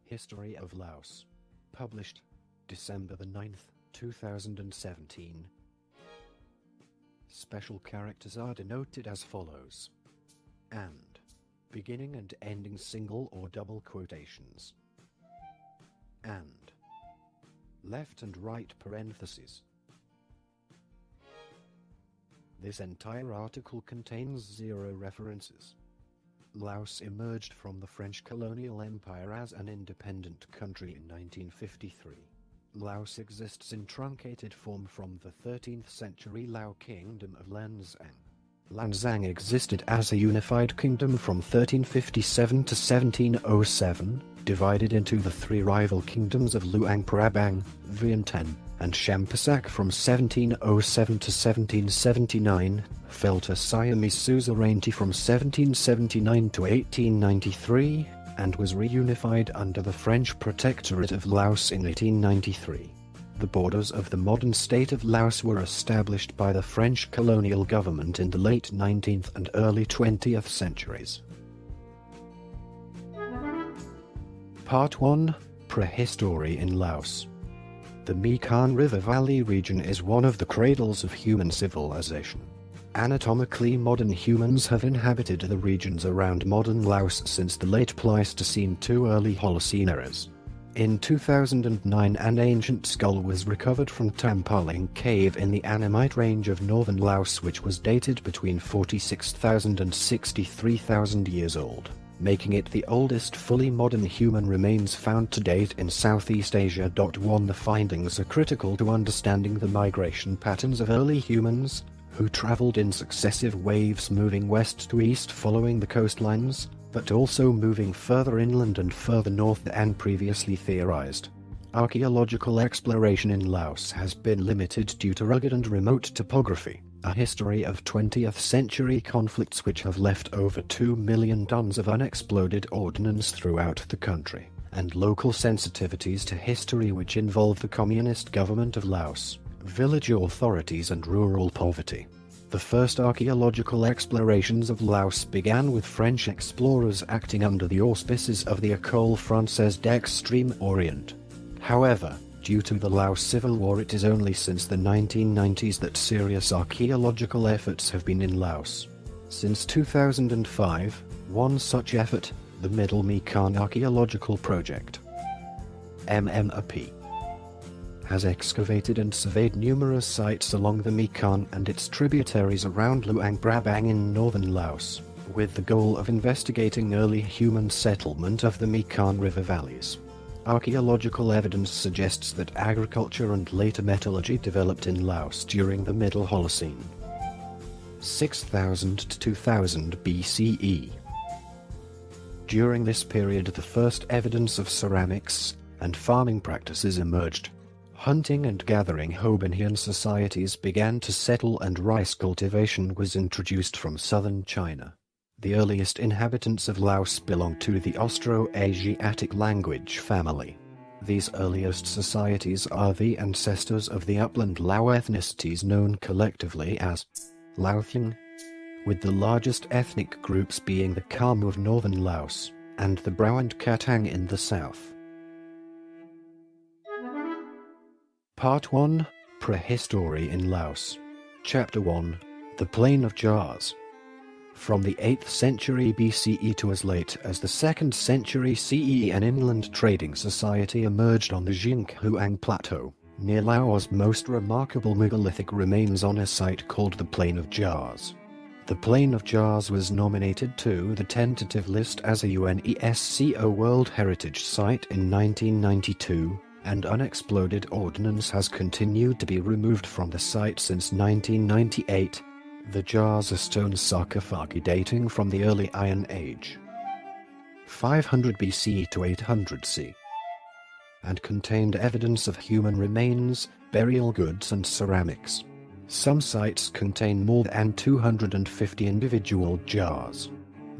History of Laos. Published December the 9th, 2017. Special characters are denoted as follows. And. Beginning and ending single or double quotations. And. Left and right parentheses. This entire article contains 0 references. Laos emerged from the French colonial empire as an independent country in 1953. Laos exists in truncated form from the 13th century Lao kingdom of Lanzang. Lanzang existed as a unified kingdom from 1357 to 1707, divided into the 3 rival kingdoms of Luang Prabang, Vientiane, and Champasak from 1707 to 1779, fell to Siamese suzerainty from 1779 to 1893, and was reunified under the French Protectorate of Laos in 1893. The borders of the modern state of Laos were established by the French colonial government in the late 19th and early 20th centuries. Part 1. Prehistory in Laos. The Mekong River Valley region is one of the cradles of human civilization. Anatomically, modern humans have inhabited the regions around modern Laos since the late Pleistocene to early Holocene eras. In 2009, an ancient skull was recovered from Tampaling Cave in the Amity range of northern Laos, which was dated between 46,000 and 63,000 years old, making it the oldest fully modern human remains found to date in Southeast Asia. 1. The findings are critical to understanding the migration patterns of early humans, who traveled in successive waves moving west to east following the coastlines, but also moving further inland and further north than previously theorized. Archaeological exploration in Laos has been limited due to rugged and remote topography, a history of 20th century conflicts which have left over 2 million tons of unexploded ordnance throughout the country, and local sensitivities to history which involve the communist government of Laos, village authorities and rural poverty. The first archaeological explorations of Laos began with French explorers acting under the auspices of the École Française d'Extrême Orient. However, due to the Laos Civil War, it is only since the 1990s that serious archaeological efforts have been in Laos. Since 2005, one such effort, the Middle Mekong Archaeological Project (MMAP), has excavated and surveyed numerous sites along the Mekong and its tributaries around Luang Prabang in northern Laos, with the goal of investigating early human settlement of the Mekong River valleys. Archaeological evidence suggests that agriculture and later metallurgy developed in Laos during the Middle Holocene, 6000 to 2000 BCE. During this period, the first evidence of ceramics and farming practices emerged. Hunting and gathering Hobonian societies began to settle and rice cultivation was introduced from southern China. The earliest inhabitants of Laos belong to the Austro-Asiatic language family. These earliest societies are the ancestors of the upland Lao ethnicities known collectively as Laothian, with the largest ethnic groups being the Khmer of northern Laos, and the Brau and Katang in the south. Part 1. Prehistory in Laos. Chapter 1. The Plain of Jars. From the 8th century BCE to as late as the 2nd century CE, an inland trading society emerged on the Jinghuang Plateau, near Laos' most remarkable megalithic remains on a site called the Plain of Jars. The Plain of Jars was nominated to the tentative list as a UNESCO World Heritage Site in 1992, and unexploded ordnance has continued to be removed from the site since 1998. The jars are stone sarcophagi dating from the early Iron Age, 500 BC to 800 C, and contained evidence of human remains, burial goods and ceramics. Some sites contain more than 250 individual jars.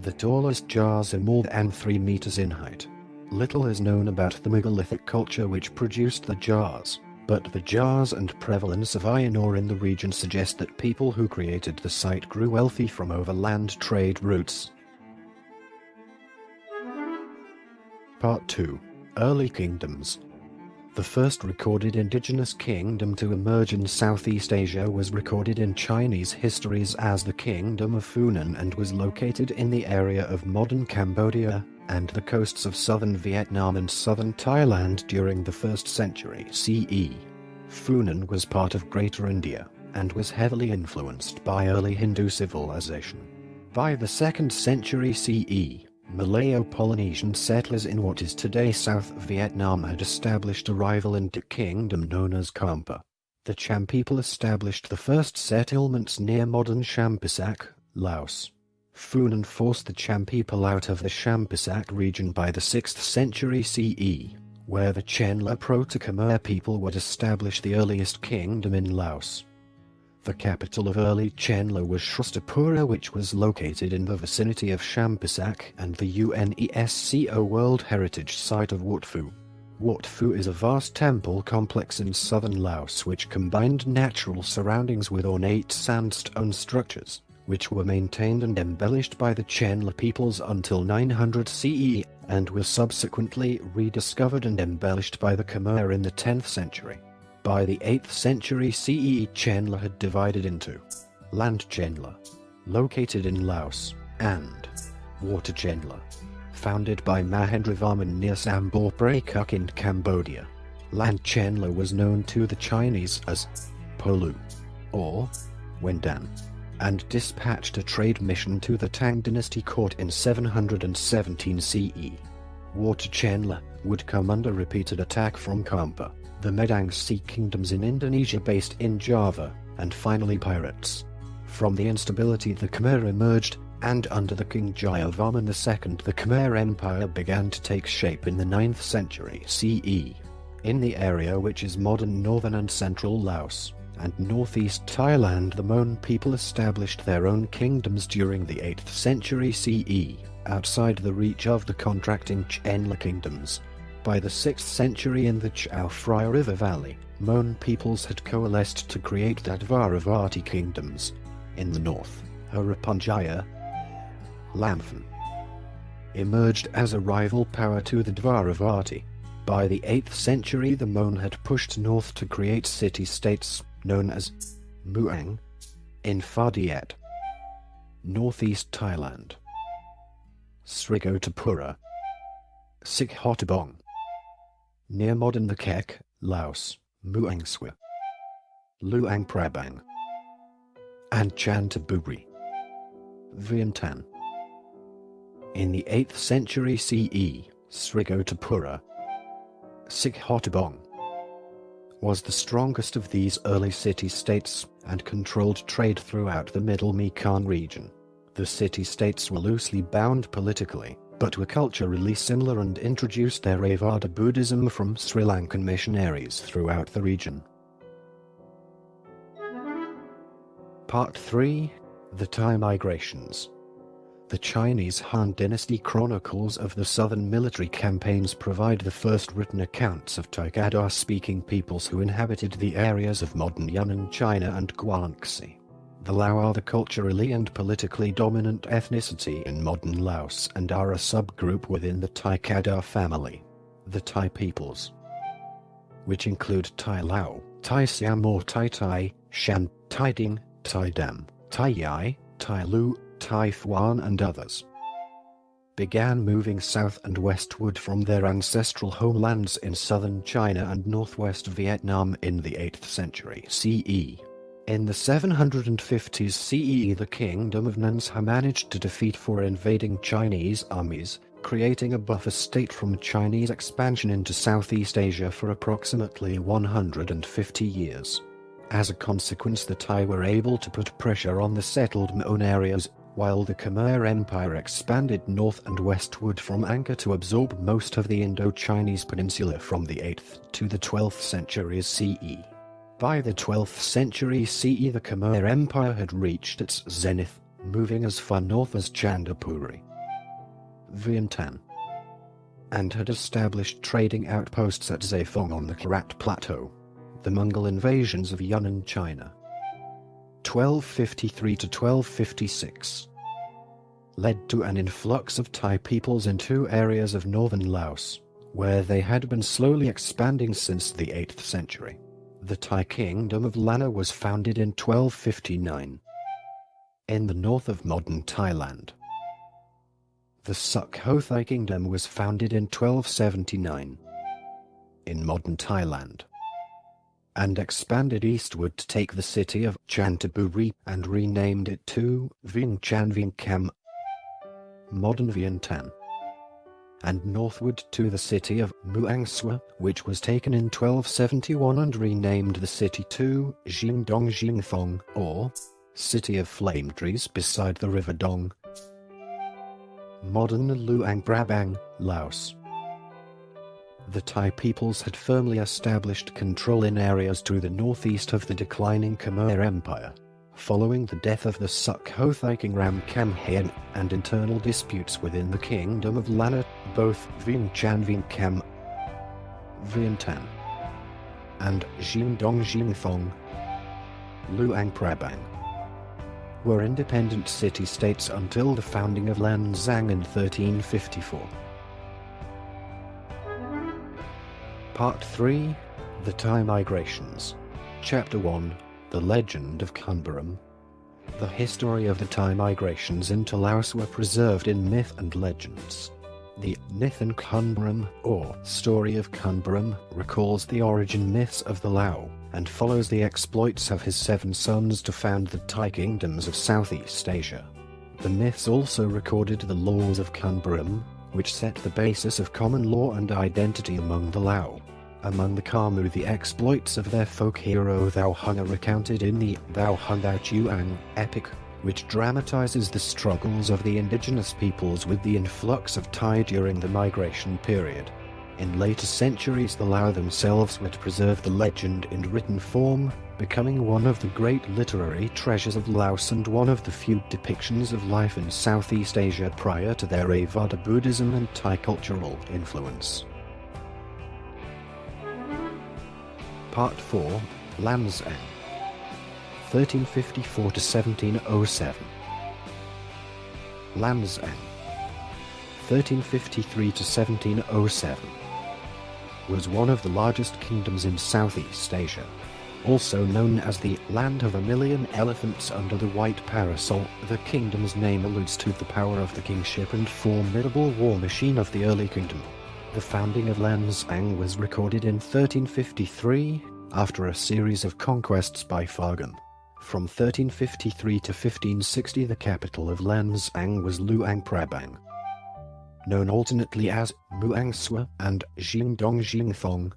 The tallest jars are more than 3 meters in height. Little is known about the megalithic culture which produced the jars, but the jars and prevalence of iron ore in the region suggest that people who created the site grew wealthy from overland trade routes. Part 2. Early kingdoms. The first recorded indigenous kingdom to emerge in Southeast Asia was recorded in Chinese histories as the Kingdom of Funan and was located in the area of modern Cambodia and the coasts of southern Vietnam and southern Thailand during the 1st century CE. Funan was part of Greater India and was heavily influenced by early Hindu civilization. By the 2nd century CE, Malayo-Polynesian settlers in what is today South Vietnam had established a rival Inca kingdom known as Kampa. The Cham people established the first settlements near modern Champasak, Laos. Funan forced the Cham people out of the Champasak region by the 6th century CE, where the Chenla Proto-Khmer people would establish the earliest kingdom in Laos. The capital of early Chenla was Shrustapura, which was located in the vicinity of Champasak and the UNESCO World Heritage Site of Wat Phu. Wat Phu is a vast temple complex in southern Laos which combined natural surroundings with ornate sandstone structures, which were maintained and embellished by the Chenla peoples until 900 CE, and were subsequently rediscovered and embellished by the Khmer in the 10th century. By the 8th century CE, Chenla had divided into Land Chenla, located in Laos, and Water Chenla, founded by Mahendravarman near Sambor Prachuap in Cambodia. Land Chenla was known to the Chinese as Polu, or Wendan, and dispatched a trade mission to the Tang dynasty court in 717 CE. Water Chenla would come under repeated attack from Kampa, the Medang Sea kingdoms in Indonesia based in Java, and finally pirates. From the instability the Khmer emerged, and under the King Jayavarman II the Khmer Empire began to take shape in the 9th century CE. In the area which is modern northern and central Laos and northeast Thailand, the Mon people established their own kingdoms during the 8th century CE, outside the reach of the contracting Chenla kingdoms. By the 6th century in the Chao Phraya River Valley, Mon peoples had coalesced to create the Dvaravati kingdoms. In the north, Harapanjaya, Lamphan, emerged as a rival power to the Dvaravati. By the 8th century the Mon had pushed north to create city-states known as Muang in Phadiat, northeast Thailand, Srigotapura, Sikhotabong, near modern the Kek, Laos, Muang Swa, Luang Prabang, and Chantaburi, Vientiane. In the 8th century CE, Srigotapura, Sikhotabong, was the strongest of these early city-states and controlled trade throughout the middle Mekong region. The city-states were loosely bound politically, but were culturally similar and introduced Theravada Buddhism from Sri Lankan missionaries throughout the region. Part 3. The Thai Migrations. The Chinese Han Dynasty chronicles of the southern military campaigns provide the first written accounts of Thai Kadar-speaking peoples who inhabited the areas of modern Yunnan China and Guangxi. The Lao are the culturally and politically dominant ethnicity in modern Laos and are a subgroup within the Thai Kadar family. The Thai peoples, which include Thai Lao, Thai Siam or Thai Thai, Shan, Thai Ding, Thai Dam, Thai Yai, Thai Lu, Thai Phuan and others, began moving south and westward from their ancestral homelands in southern China and northwest Vietnam in the 8th century CE. In the 750s CE, the Kingdom of Nansha managed to defeat four invading Chinese armies, creating a buffer state from Chinese expansion into Southeast Asia for approximately 150 years. As a consequence, the Thai were able to put pressure on the settled Mon areas, while the Khmer Empire expanded north and westward from Angkor to absorb most of the Indo-Chinese peninsula from the 8th to the 12th centuries CE. By the 12th century CE, the Khmer Empire had reached its zenith, moving as far north as Chandapuri, Vientiane, and had established trading outposts at Zaiphong on the Karat Plateau. The Mongol invasions of Yunnan China, 1253 to 1256, led to an influx of Thai peoples in two areas of northern Laos, where they had been slowly expanding since the 8th century. The Thai kingdom of Lanna was founded in 1259 in the north of modern Thailand. The Sukhothai kingdom was founded in 1279 in modern Thailand and expanded eastward to take the city of Chanthaburi and renamed it to Vientiane Vientiane, modern Vientiane, and northward to the city of Muang Sua, which was taken in 1271 and renamed the city to Jingdong Jingthong, or City of Flame Trees beside the river Dong, modern Luang Prabang, Laos. The Thai peoples had firmly established control in areas to the northeast of the declining Khmer Empire, following the death of the Sukhothai king Ram Khamhaen and internal disputes within the kingdom of Lanna. Both Vientiane Vientiane and Jingdong Jingthong, Luang Prabang, were independent city-states until the founding of Lanzang in 1354. Part 3. The Thai Migrations. Chapter 1. The Legend of Burum. The history of the Thai migrations into Laos were preserved in myth and legends. The Nithan Burum, or Story of Burum, recalls the origin myths of the Lao, and follows the exploits of his 7 sons to found the Thai kingdoms of Southeast Asia. The myths also recorded the laws of Burum, which set the basis of common law and identity among the Lao. Among the Khamu, the exploits of their folk hero Thao Hung are recounted in the Thao Hung Thao Chuang epic, which dramatizes the struggles of the indigenous peoples with the influx of Thai during the migration period. In later centuries, the Lao themselves would preserve the legend in written form, becoming one of the great literary treasures of Laos and one of the few depictions of life in Southeast Asia prior to their Theravada Buddhism and Thai cultural influence. Part 4. Lanzang, 1354 to 1707. Lanzang, 1353 to 1707, was one of the largest kingdoms in Southeast Asia. Also known as the Land of a Million Elephants Under the White Parasol, the kingdom's name alludes to the power of the kingship and formidable war machine of the early kingdom. The founding of Lanzang was recorded in 1353, after a series of conquests by Phagam. From 1353 to 1560, the capital of Lanzang was Luang Prabang, known alternately as Muang Sua and Jingdong Jingthong.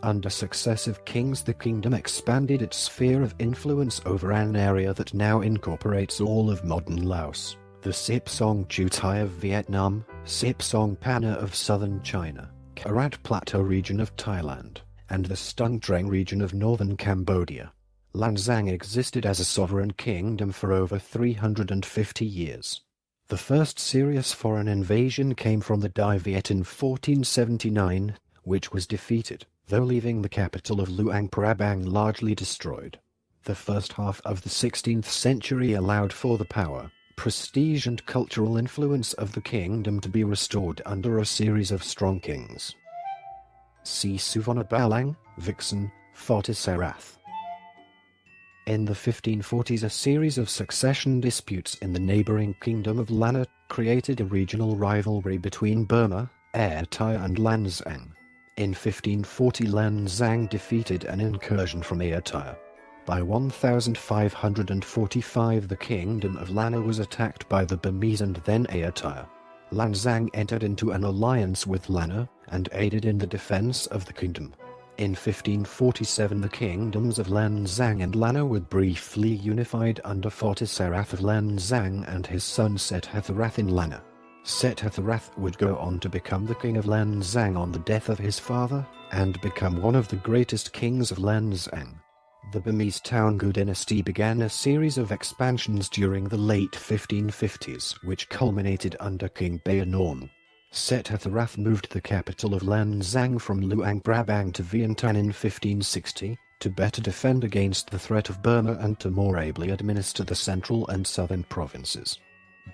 Under successive kings, the kingdom expanded its sphere of influence over an area that now incorporates all of modern Laos, the Sip Song Chutai of Vietnam, Sip Song Pana of southern China, Karat Plateau region of Thailand, and the Stung Treng region of northern Cambodia. Lanzang existed as a sovereign kingdom for over 350 years. The first serious foreign invasion came from the Dai Viet in 1479, which was defeated, though leaving the capital of Luang Prabang largely destroyed. The first half of the 16th century allowed for the power, prestige and cultural influence of the kingdom to be restored under a series of strong kings. See Suvarnabalang, Vixen, Phottisarath. In the 1540s, a series of succession disputes in the neighboring kingdom of Lanna created a regional rivalry between Burma, Air Thai and Lanzang. In 1540, Lanzang defeated an incursion from Air Thai. By 1545, the kingdom of Lanna was attacked by the Burmese and then Air Thai. Lanzang entered into an alliance with Lanna and aided in the defense of the kingdom. In 1547, the kingdoms of Lanzang and Lanna were briefly unified under Phottisarath of Lanzang and his son Sethatharath in Lanna. Sethatharath would go on to become the king of Lanzang on the death of his father, and become one of the greatest kings of Lanzang. The Burmese Taungoo dynasty began a series of expansions during the late 1550s, which culminated under King Bayanorm. Sethatharath moved the capital of Lanzang from Luang Prabang to Vientiane in 1560, to better defend against the threat of Burma and to more ably administer the central and southern provinces.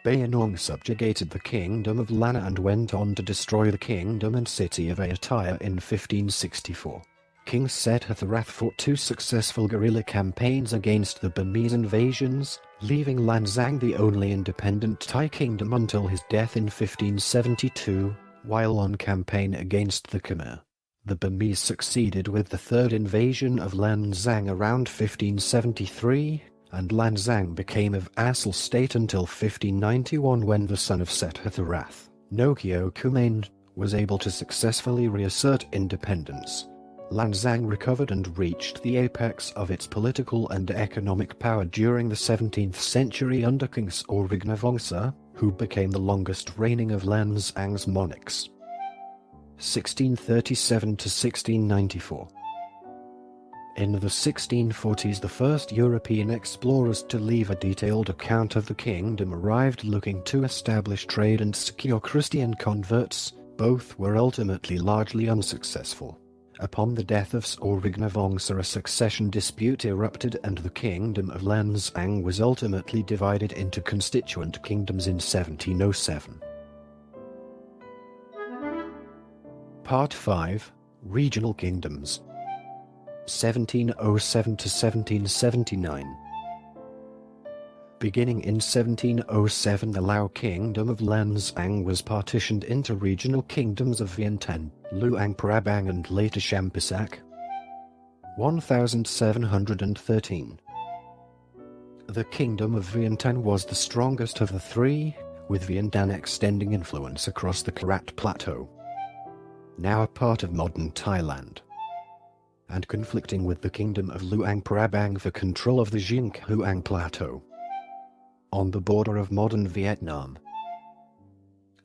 Bayanong subjugated the kingdom of Lana and went on to destroy the kingdom and city of Ayutthaya in 1564. King Setthatharath fought 2 successful guerrilla campaigns against the Burmese invasions, leaving Lanzang the only independent Thai kingdom until his death in 1572, while on campaign against the Khmer. The Burmese succeeded with the 3rd invasion of Lanzang around 1573, and Lanzang became a vassal state until 1591 when the son of Setthatharath, Nokyo Kumain, was able to successfully reassert independence. Lanzang recovered and reached the apex of its political and economic power during the 17th century under King Sawrignavongsa, who became the longest reigning of Lanzang's monarchs. 1637 to 1694. In the 1640s, the first European explorers to leave a detailed account of the kingdom arrived looking to establish trade and secure Christian converts. Both were ultimately largely unsuccessful. Upon the death of Sawrignavongsa, a succession dispute erupted and the kingdom of Lanzang was ultimately divided into constituent kingdoms in 1707. Part 5. Regional Kingdoms. 1707 to 1779. Beginning in 1707, the Lao kingdom of Lanzang was partitioned into regional kingdoms of Vientiane, Luang Prabang and later Champasak. 1713. The kingdom of Vientiane was the strongest of the 3, with Vientiane extending influence across the Karat Plateau, now a part of modern Thailand, and conflicting with the kingdom of Luang Prabang for control of the Jinghuang Plateau, on the border of modern Vietnam.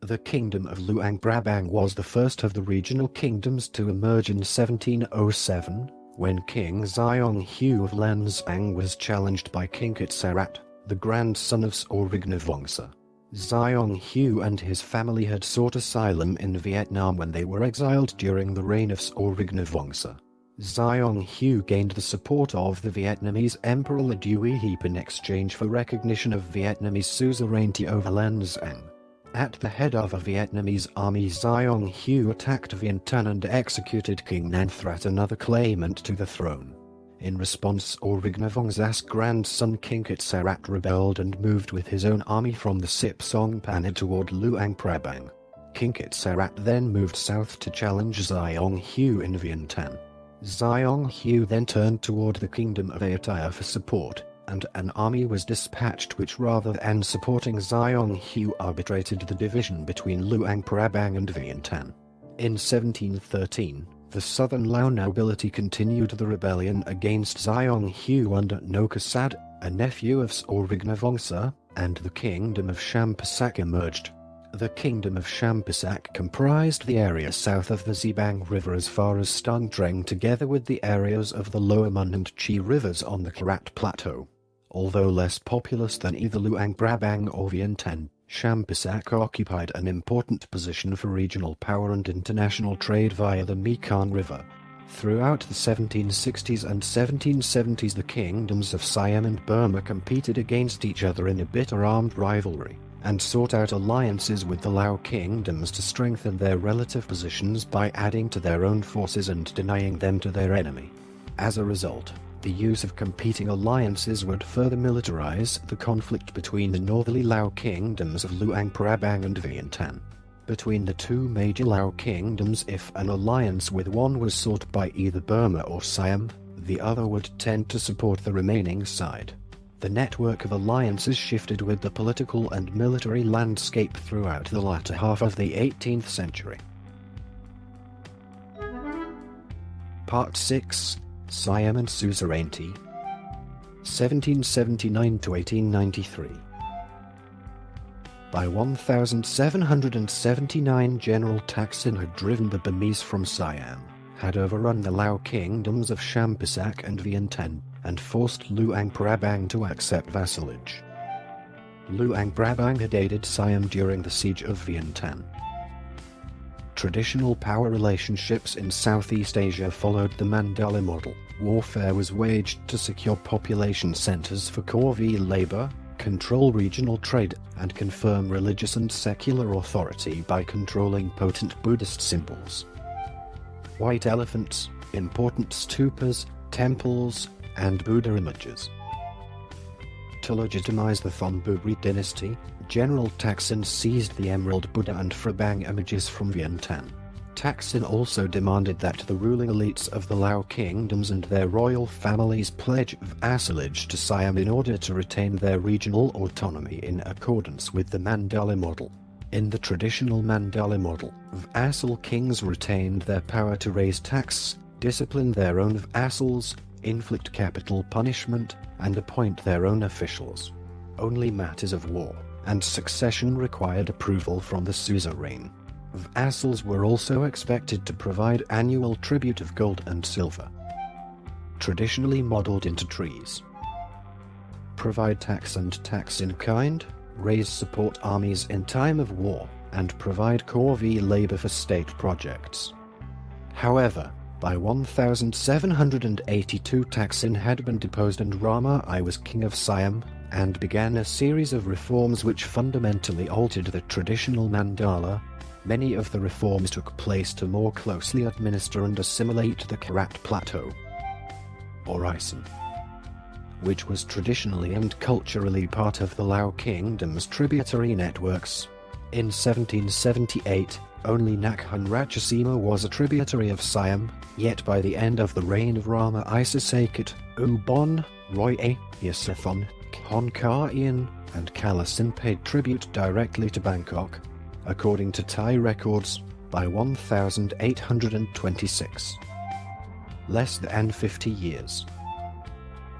The kingdom of Luang Prabang was the first of the regional kingdoms to emerge in 1707, when King Xiong Hu of Lanzang was challenged by King Kitsarat, the grandson of Sawrignavongsa. Xiong Hu and his family had sought asylum in Vietnam when they were exiled during the reign of Sawrignavongsa. Xiong Hu gained the support of the Vietnamese Emperor Le Duy Heap in exchange for recognition of Vietnamese suzerainty over Lanzang. At the head of a Vietnamese army, Xiong Hu attacked Vientiane and executed King Nan Thrat, another claimant to the throne. In response, Sawrignavongsa's grandson King Kitsarat rebelled and moved with his own army from the Sip Song Panid toward Luang Prabang. King Kitsarat then moved south to challenge Xiong Hu in Vientiane. Xiong Hu then turned toward the kingdom of Ayutthaya for support, and an army was dispatched which, rather than supporting Xiong Hu, arbitrated the division between Luang Prabang and Vientiane. In 1713, the southern Lao nobility continued the rebellion against Xiong Hu under Nokasad, a nephew of Sawrignavongsa, and the kingdom of Champasak emerged. The kingdom of Champasak comprised the area south of the Zibang River as far as Stung Treng, together with the areas of the Lower Mun and Chi rivers on the Karat Plateau. Although less populous than either Luang Prabang or Vientiane, Champasak occupied an important position for regional power and international trade via the Mekong River. Throughout the 1760s and 1770s, the kingdoms of Siam and Burma competed against each other in a bitter armed rivalry, and sought out alliances with the Lao kingdoms to strengthen their relative positions by adding to their own forces and denying them to their enemy. As a result, the use of competing alliances would further militarize the conflict between the northerly Lao kingdoms of Luang Prabang and Vientiane. Between the two major Lao kingdoms, if an alliance with one was sought by either Burma or Siam, the other would tend to support the remaining side. The network of alliances shifted with the political and military landscape throughout the latter half of the 18th century. Part 6. Siam and Suzerainty. 1779 to 1893. By 1779, General Taksin had driven the Burmese from Siam, had overrun the Lao kingdoms of Champasak and Vientiane, and forced Luang Prabang to accept vassalage. Luang Prabang had aided Siam during the siege of Vientiane. Traditional power relationships in Southeast Asia followed the Mandala model. Warfare was waged to secure population centers for Corvée labor, control regional trade, and confirm religious and secular authority by controlling potent Buddhist symbols. White elephants, important stupas, temples, and Buddha images. To legitimize the Thonburi dynasty, General Taksin seized the Emerald Buddha and Phrabang images from Vientiane. Taksin also demanded that the ruling elites of the Lao kingdoms and their royal families pledge vassalage to Siam in order to retain their regional autonomy in accordance with the Mandala model. In the traditional Mandala model, vassal kings retained their power to raise tax, discipline their own vassals, inflict capital punishment, and appoint their own officials. Only matters of war and succession required approval from the suzerain. Vassals were also expected to provide annual tribute of gold and silver, traditionally modeled into trees. Provide tax and tax in kind, raise support armies in time of war, and provide corvée labor for state projects. However, by 1782 Taksin had been deposed and Rama I was king of Siam, and began a series of reforms which fundamentally altered the traditional Mandala. Many of the reforms took place to more closely administer and assimilate the Karat Plateau, or Isan, which was traditionally and culturally part of the Lao kingdom's tributary networks. In 1778, only Nakhon Ratchasima was a tributary of Siam, yet by the end of the reign of Rama Isa Sakit, Ubon, Roy Yasathon, Khon Ka Ian, and Kalasin paid tribute directly to Bangkok. According to Thai records, by 1826. Less than 50 years.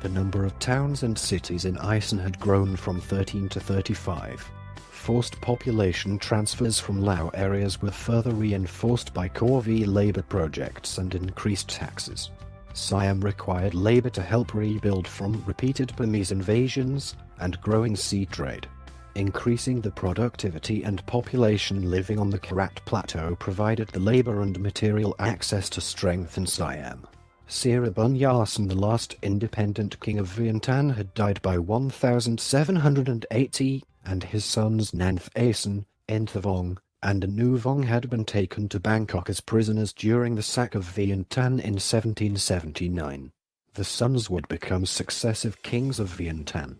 The number of towns and cities in Isan had grown from 13 to 35. Forced population transfers from Lao areas were further reinforced by corvée labor projects and increased taxes. Siam required labor to help rebuild from repeated Burmese invasions and growing sea trade. Increasing the productivity and population living on the Karat Plateau provided the labor and material access to strengthen Siam. Sirabunyasan, the last independent king of Vientiane, had died by 1780, and his sons Nanthasen, Enthavong, and Anuvong had been taken to Bangkok as prisoners during the sack of Vientiane in 1779. The sons would become successive kings of Vientiane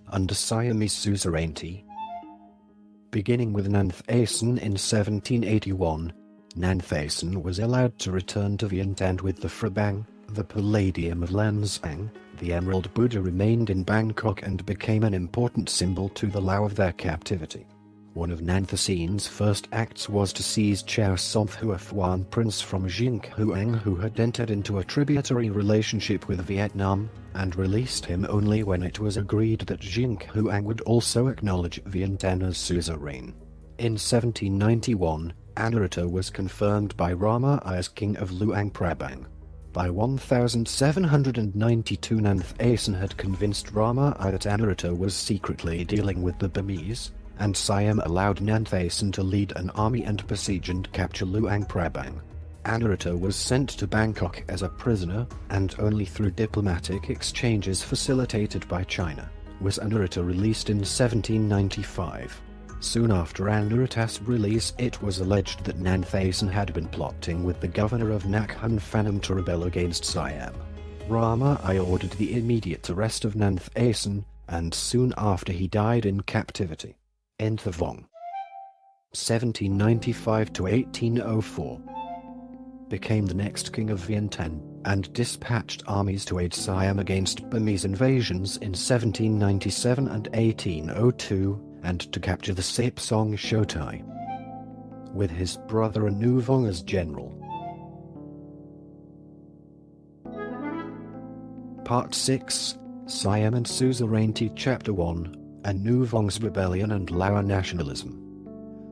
under Siamese suzerainty. Beginning with Nanthasen in 1781, Nanthasen was allowed to return to Vientiane with the Phrabang, the Palladium of Lansang. The Emerald Buddha remained in Bangkok and became an important symbol to the Lao of their captivity. One of Nanthasen's first acts was to seize Chao Somphuaphuan, prince from Jinghuang, who had entered into a tributary relationship with Vietnam, and released him only when it was agreed that Jinghuang would also acknowledge Vientiane as suzerain. In 1791, Anuruddha was confirmed by Rama I as king of Luang Prabang. By 1792 Nanthasen had convinced Rama I that Anuruddha was secretly dealing with the Burmese, and Siam allowed Nanthasen to lead an army and besiege and capture Luang Prabang. Anuruddha was sent to Bangkok as a prisoner, and only through diplomatic exchanges facilitated by China was Anuruddha released in 1795. Soon after Anuruddha's release, it was alleged that Nanthasen had been plotting with the governor of Nakhon Phanom to rebel against Siam. Rama I ordered the immediate arrest of Nanthasen, and soon after he died in captivity. Enthavong, 1795 to 1804, became the next king of Vientiane, and dispatched armies to aid Siam against Burmese invasions in 1797 and 1802, and to capture the Sepsong Shotai, with his brother Anuvong as general. Part 6, Siam and Suzerainty, Chapter 1, Anuvong's Rebellion and Lao Nationalism.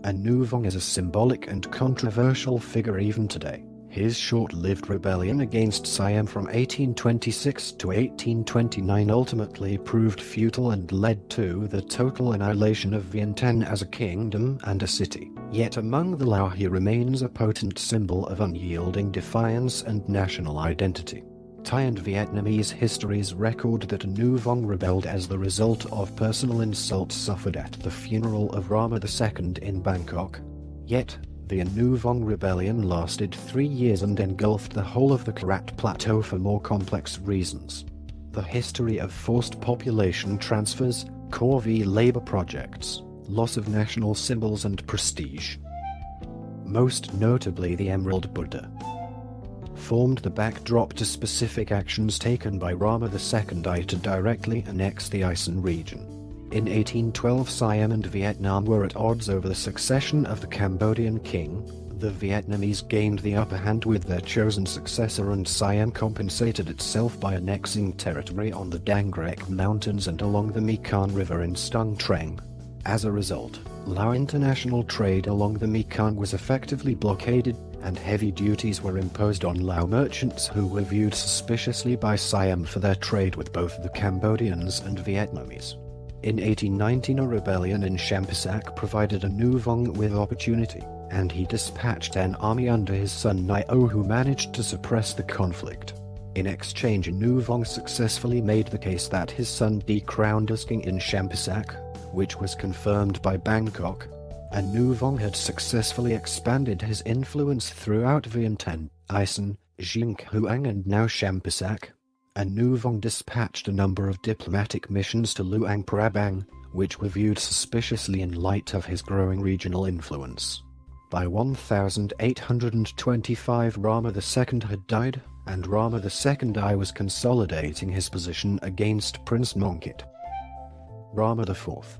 Anuvong is a symbolic and controversial figure even today. His short-lived rebellion against Siam from 1826 to 1829 ultimately proved futile and led to the total annihilation of Vientiane as a kingdom and a city. Yet among the Lao he remains a potent symbol of unyielding defiance and national identity. Thai and Vietnamese histories record that Nu Vong rebelled as the result of personal insults suffered at the funeral of Rama II in Bangkok. Yet, the Nu Vong rebellion lasted 3 years and engulfed the whole of the Karat Plateau for more complex reasons. The history of forced population transfers, Corvée labor projects, loss of national symbols and prestige. Most notably the Emerald Buddha formed the backdrop to specific actions taken by Rama II to directly annex the Isan region. In 1812 Siam and Vietnam were at odds over the succession of the Cambodian king. The Vietnamese gained the upper hand with their chosen successor and Siam compensated itself by annexing territory on the Dang Rec Mountains and along the Mekong River in Stung Treng. As a result, Lao international trade along the Mekong was effectively blockaded, and heavy duties were imposed on Lao merchants who were viewed suspiciously by Siam for their trade with both the Cambodians and Vietnamese. In 1819 a rebellion in Champasak provided a Nu Vong with opportunity, and he dispatched an army under his son Nio who managed to suppress the conflict. In exchange Nu Vong successfully made the case that his son decrowned as king in Champasak, which was confirmed by Bangkok, and Nu Vong had successfully expanded his influence throughout Vientiane, Isan, Jinghuang and now Champasak. And Nu Vong dispatched a number of diplomatic missions to Luang Prabang, which were viewed suspiciously in light of his growing regional influence. By 1825 Rama II had died, and Rama II was consolidating his position against Prince Mongkut. Rama IV.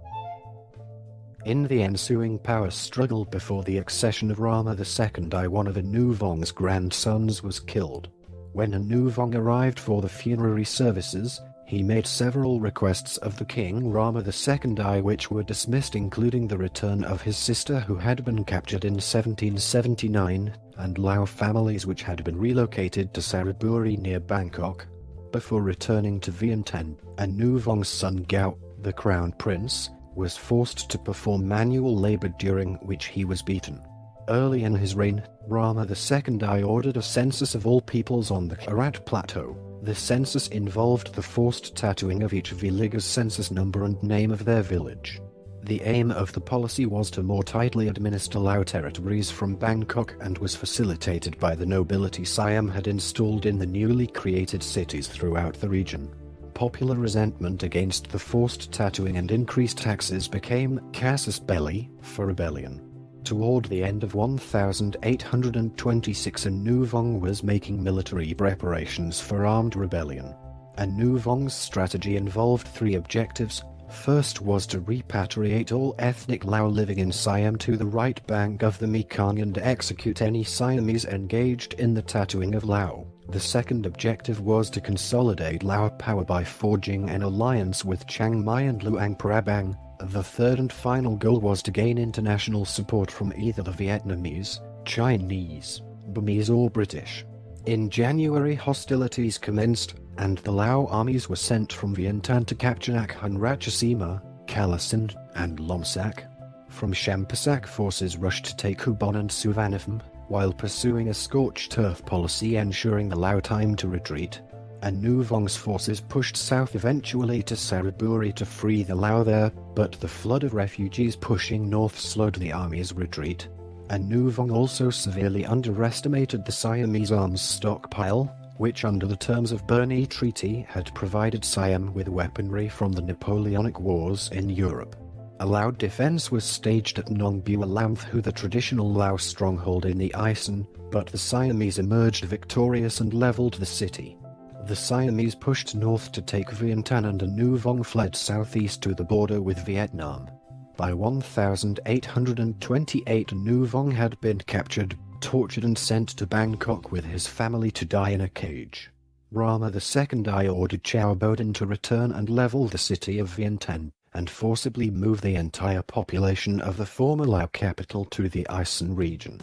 In the ensuing power struggle before the accession of Rama II, one of Nu Vong's grandsons was killed. When Nu Vong arrived for the funerary services, he made several requests of the king Rama II which were dismissed, including the return of his sister who had been captured in 1779, and Lao families which had been relocated to Saraburi near Bangkok. Before returning to Vientiane, Nu Vong's son Gao, the crown prince, was forced to perform manual labor during which he was beaten. Early in his reign, Rama II ordered a census of all peoples on the Karat Plateau. The census involved the forced tattooing of each village's census number and name of their village. The aim of the policy was to more tightly administer Lao territories from Bangkok and was facilitated by the nobility Siam had installed in the newly created cities throughout the region. Popular resentment against the forced tattooing and increased taxes became casus belli for rebellion. Toward the end of 1826 Nu Vong was making military preparations for armed rebellion. Nu Vong's strategy involved 3 objectives. First was to repatriate all ethnic Lao living in Siam to the right bank of the Mekong and execute any Siamese engaged in the tattooing of Lao. The second objective was to consolidate Lao power by forging an alliance with Chiang Mai and Luang Prabang. The third and final goal was to gain international support from either the Vietnamese, Chinese, Burmese or British. In January hostilities commenced, and the Lao armies were sent from Vientiane to capture Nakhon Ratchasima, Kalasin, and Lomsak. From Champasak forces rushed to take Ubon and Suvarnabhumi, while pursuing a scorched turf policy ensuring the Lao time to retreat. Nu Vong's forces pushed south eventually to Saraburi to free the Lao there, but the flood of refugees pushing north slowed the army's retreat. Nu Vong also severely underestimated the Siamese arms stockpile, which under the terms of Berne Treaty had provided Siam with weaponry from the Napoleonic Wars in Europe. A Lao defense was staged at Nong Bua Lamthu, the traditional Lao stronghold in the Isan, but the Siamese emerged victorious and leveled the city. The Siamese pushed north to take Vientiane and Nu Vong fled southeast to the border with Vietnam. By 1828 Nu Vong had been captured, tortured and sent to Bangkok with his family to die in a cage. Rama II ordered Chao Bodin to return and level the city of Vientiane, and forcibly move the entire population of the former Lao capital to the Isan region.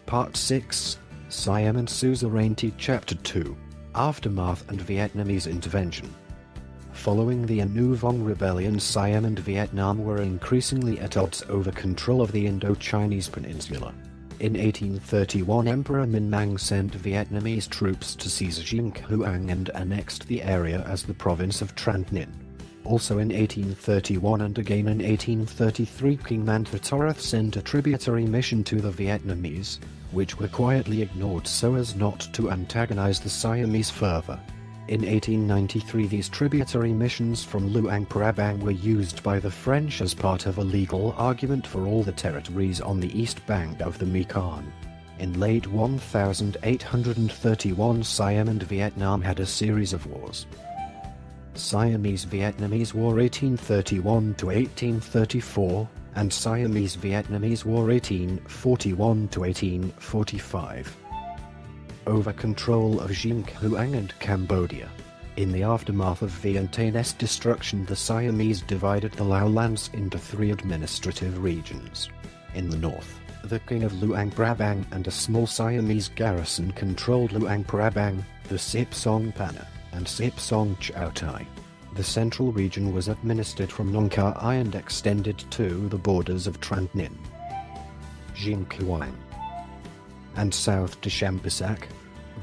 Part 6, Siam and Suzerainty Chapter 2, Aftermath and Vietnamese Intervention. Following the Nu Vong rebellion, Siam and Vietnam were increasingly at odds over control of the Indo-Chinese peninsula. In 1831, Emperor Minh Mang sent Vietnamese troops to seize Jinghuang and annexed the area as the province of Tran Ninh. Also in 1831 and again in 1833, King Manthatoreth sent a tributary mission to the Vietnamese, which were quietly ignored so as not to antagonize the Siamese further. In 1893, these tributary missions from Luang Prabang were used by the French as part of a legal argument for all the territories on the east bank of the Mekong. In late 1831, Siam and Vietnam had a series of wars. Siamese-Vietnamese War 1831–1834 and Siamese-Vietnamese War 1841–1845. Over control of Jinghuang and Cambodia. In the aftermath of Vientiane's destruction, the Siamese divided the Lao lands into 3 administrative regions. In the north, the king of Luang Prabang and a small Siamese garrison controlled Luang Prabang, the Sip Song Pana, and Sip Song Chau Tai. The central region was administered from Nong Ka Ai and extended to the borders of Tran Ninh, Jinghuang, and south to Champasak.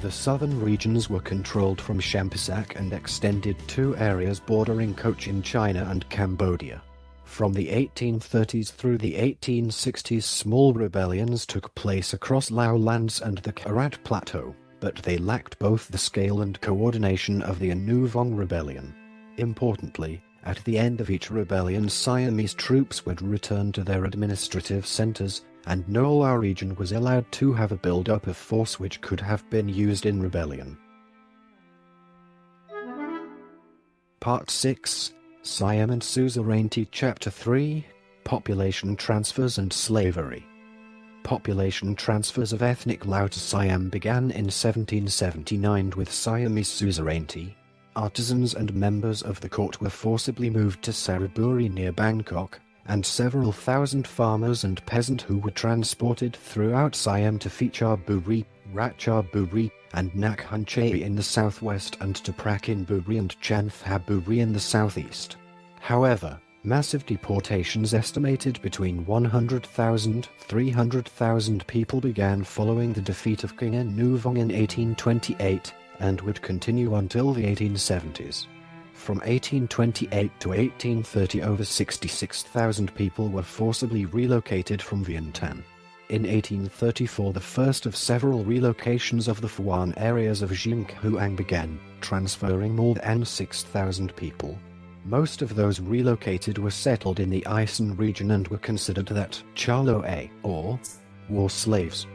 The southern regions were controlled from Champasak and extended to areas bordering Cochin China and Cambodia. From the 1830s through the 1860s, small rebellions took place across Lao lands and the Karat Plateau, but they lacked both the scale and coordination of the Anu Vong rebellion. Importantly, at the end of each rebellion, Siamese troops would return to their administrative centers, and no Lao region was allowed to have a build-up of force which could have been used in rebellion. Part 6, Siam and Suzerainty, Chapter 3, Population Transfers and Slavery. Population transfers of ethnic Lao to Siam began in 1779 with Siamese suzerainty. Artisans and members of the court were forcibly moved to Saraburi near Bangkok, and several thousand farmers and peasants who were transported throughout Siam to Phetchaburi, Ratchaburi, and Nakhon in the southwest and to Prakinburi and Chanthaburi in the southeast. However, massive deportations estimated between 100,000 and 300,000 people began following the defeat of King Anu Vong in 1828 and would continue until the 1870s. From 1828 to 1830, over 66,000 people were forcibly relocated from Vientiane. In 1834, the first of several relocations of the Phuan areas of Jinghuang began, transferring more than 6,000 people. Most of those relocated were settled in the Isan region and were considered that Chaloe, or war slaves,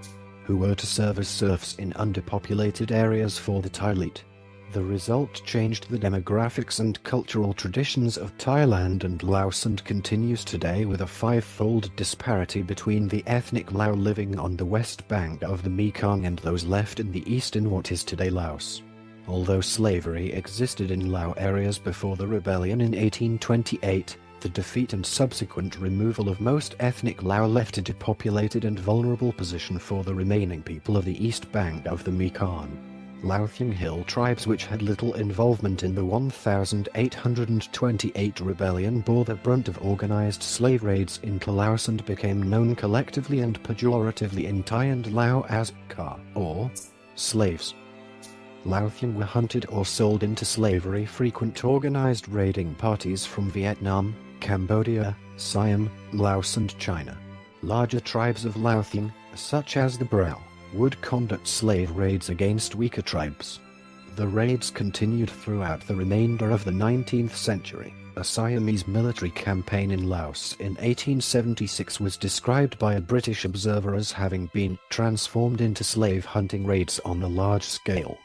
who were to serve as serfs in underpopulated areas for the Thai-elite. The result changed the demographics and cultural traditions of Thailand and Laos and continues today, with a 5-fold disparity between the ethnic Lao living on the west bank of the Mekong and those left in the east in what is today Laos. Although slavery existed in Lao areas before the rebellion in 1828, the defeat and subsequent removal of most ethnic Lao left a depopulated and vulnerable position for the remaining people of the east bank of the Mekong. Laothian Hill tribes, which had little involvement in the 1828 rebellion, bore the brunt of organized slave raids into Laos and became known collectively and pejoratively in Thai and Lao as ka, or slaves. Laothian were hunted or sold into slavery. Frequent organized raiding parties from Vietnam, Cambodia, Siam, Laos and China. Larger tribes of Laothian, such as the Burum, would conduct slave raids against weaker tribes. The raids continued throughout the remainder of the 19th century. A Siamese military campaign in Laos in 1876 was described by a British observer as having been transformed into slave hunting raids on a large scale.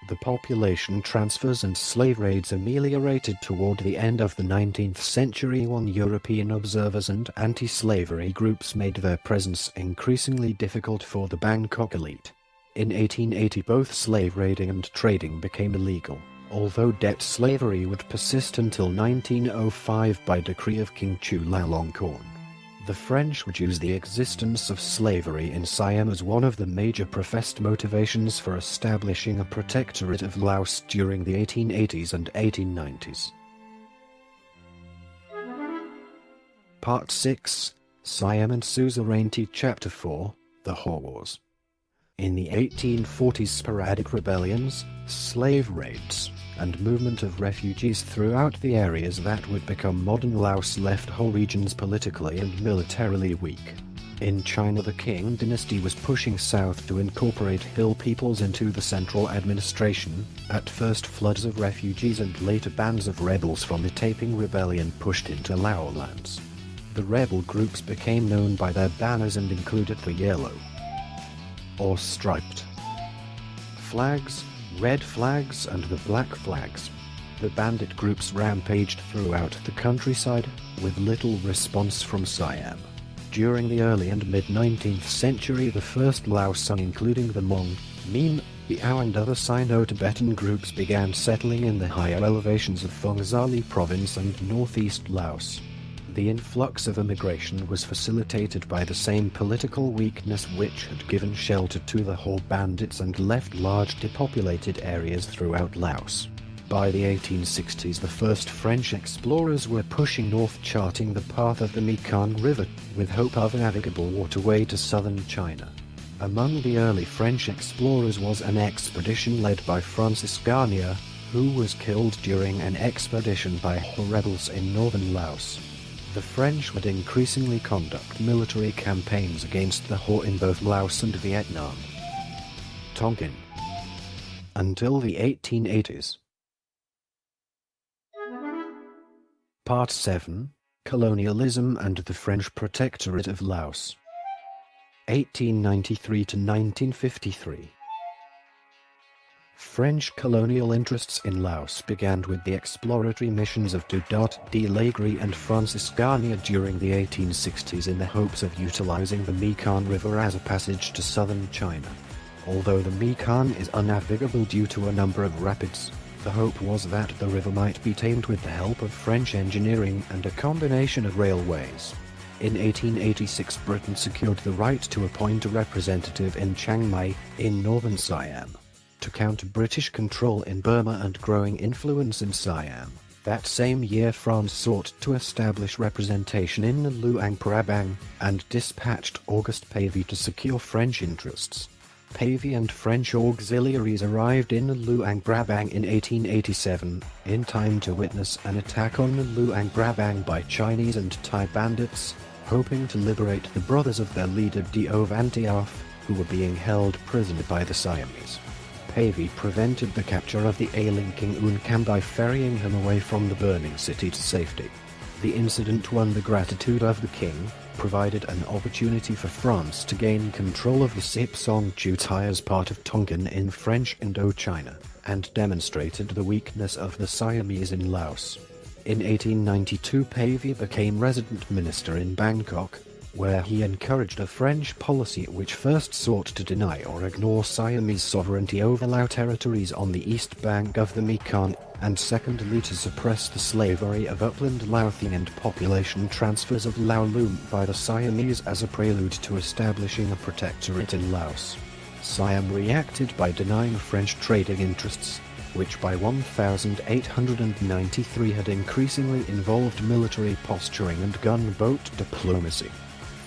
The population transfers and slave raids ameliorated toward the end of the 19th century when European observers and anti-slavery groups made their presence increasingly difficult for the Bangkok elite. In 1880, both slave raiding and trading became illegal, although debt slavery would persist until 1905 by decree of King Chulalongkorn. The French would use the existence of slavery in Siam as one of the major professed motivations for establishing a protectorate of Laos during the 1880s and 1890s. Part 6, Siam and Suzerainty, Chapter 4, the Hoa Wars. In the 1840s, sporadic rebellions, slave raids, and movement of refugees throughout the areas that would become modern Laos left whole regions politically and militarily weak. In China, the Qing dynasty was pushing south to incorporate hill peoples into the central administration. At first, floods of refugees and later bands of rebels from the Taiping Rebellion pushed into Lao lands. The rebel groups became known by their banners and included the yellow or striped flags, red flags, and the black flags. The bandit groups rampaged throughout the countryside, with little response from Siam. During the early and mid-19th century, the first Laos, including the Hmong, Mien, the Ao and other Sino-Tibetan groups began settling in the higher elevations of Phongzali province and northeast Laos. The influx of immigration was facilitated by the same political weakness which had given shelter to the Hoa bandits and left large depopulated areas throughout Laos. By the 1860s, the first French explorers were pushing north, charting the path of the Mekong River, with hope of a navigable waterway to southern China. Among the early French explorers was an expedition led by Francis Garnier, who was killed during an expedition by Hoa rebels in northern Laos. The French would increasingly conduct military campaigns against the Hoa in both Laos and Vietnam. Tonkin. Until the 1880s. Part 7. Colonialism and the French Protectorate of Laos. 1893 to 1953. French colonial interests in Laos began with the exploratory missions of Dudot de Laigre and Francis Garnier during the 1860s in the hopes of utilizing the Mekong River as a passage to southern China. Although the Mekong is unnavigable due to a number of rapids, the hope was that the river might be tamed with the help of French engineering and a combination of railways. In 1886, Britain secured the right to appoint a representative in Chiang Mai, in northern Siam, to counter British control in Burma and growing influence in Siam. That same year, France sought to establish representation in Luang Prabang, and dispatched Auguste Pavie to secure French interests. Pavie and French auxiliaries arrived in Luang Prabang in 1887, in time to witness an attack on Luang Prabang by Chinese and Thai bandits, hoping to liberate the brothers of their leader Deo Van Tiaf, who were being held prisoner by the Siamese. Pavie prevented the capture of the ailing King Un Cam by ferrying him away from the burning city to safety. The incident won the gratitude of the king, provided an opportunity for France to gain control of the Sip Song Chutai as part of Tonkin in French Indochina, and demonstrated the weakness of the Siamese in Laos. In 1892, Pavie became resident minister in Bangkok, where he encouraged a French policy which first sought to deny or ignore Siamese sovereignty over Lao territories on the east bank of the Mekong, and secondly to suppress the slavery of upland Laotian and population transfers of Lao Lum by the Siamese as a prelude to establishing a protectorate in Laos. Siam reacted by denying French trading interests, which by 1893 had increasingly involved military posturing and gunboat diplomacy.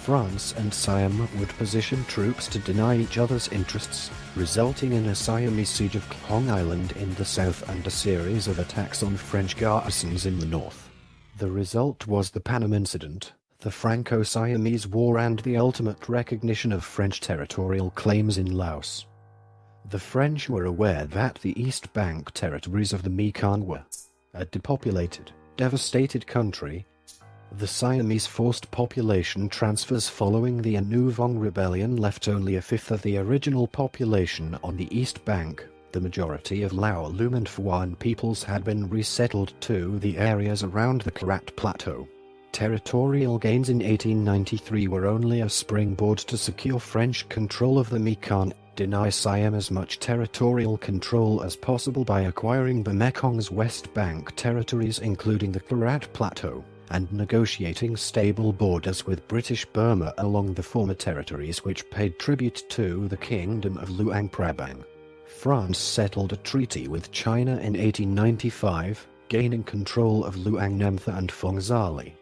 France and Siam would position troops to deny each other's interests, resulting in a Siamese siege of Kong Island in the south and a series of attacks on French garrisons in the north. The result was the Panam Incident, the Franco-Siamese War, and the ultimate recognition of French territorial claims in Laos. The French were aware that the East Bank territories of the Mekong were a depopulated, devastated country. The Siamese forced population transfers following the Anu Vong Rebellion left only a fifth of the original population on the East Bank. The majority of Lao Lum and Phuan peoples had been resettled to the areas around the Karat Plateau. Territorial gains in 1893 were only a springboard to secure French control of the Mekong, deny Siam as much territorial control as possible by acquiring the Mekong's West Bank territories including the Karat Plateau, and negotiating stable borders with British Burma along the former territories which paid tribute to the Kingdom of Luang Prabang. France settled a treaty with China in 1895, gaining control of Luang Namtha and Phongzali.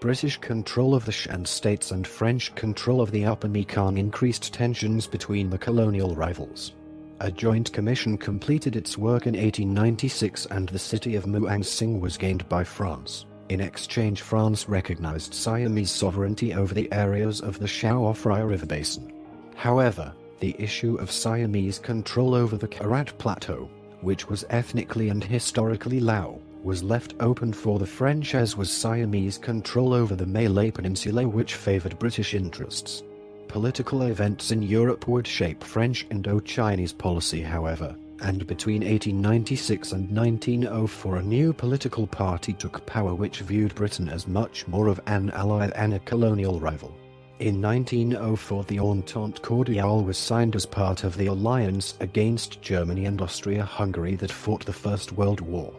British control of the Shan states and French control of the upper Mekong increased tensions between the colonial rivals. A joint commission completed its work in 1896 and the city of Muang was gained by France. In exchange, France recognized Siamese sovereignty over the areas of the Chao-Phraya River basin. However, the issue of Siamese control over the Karat Plateau, which was ethnically and historically Lao, was left open for the French, as was Siamese control over the Malay Peninsula, which favored British interests. Political events in Europe would shape French Indo-Chinese policy, however, and between 1896 and 1904 a new political party took power which viewed Britain as much more of an ally than a colonial rival. In 1904 the Entente Cordiale was signed as part of the alliance against Germany and Austria-Hungary that fought the First World War.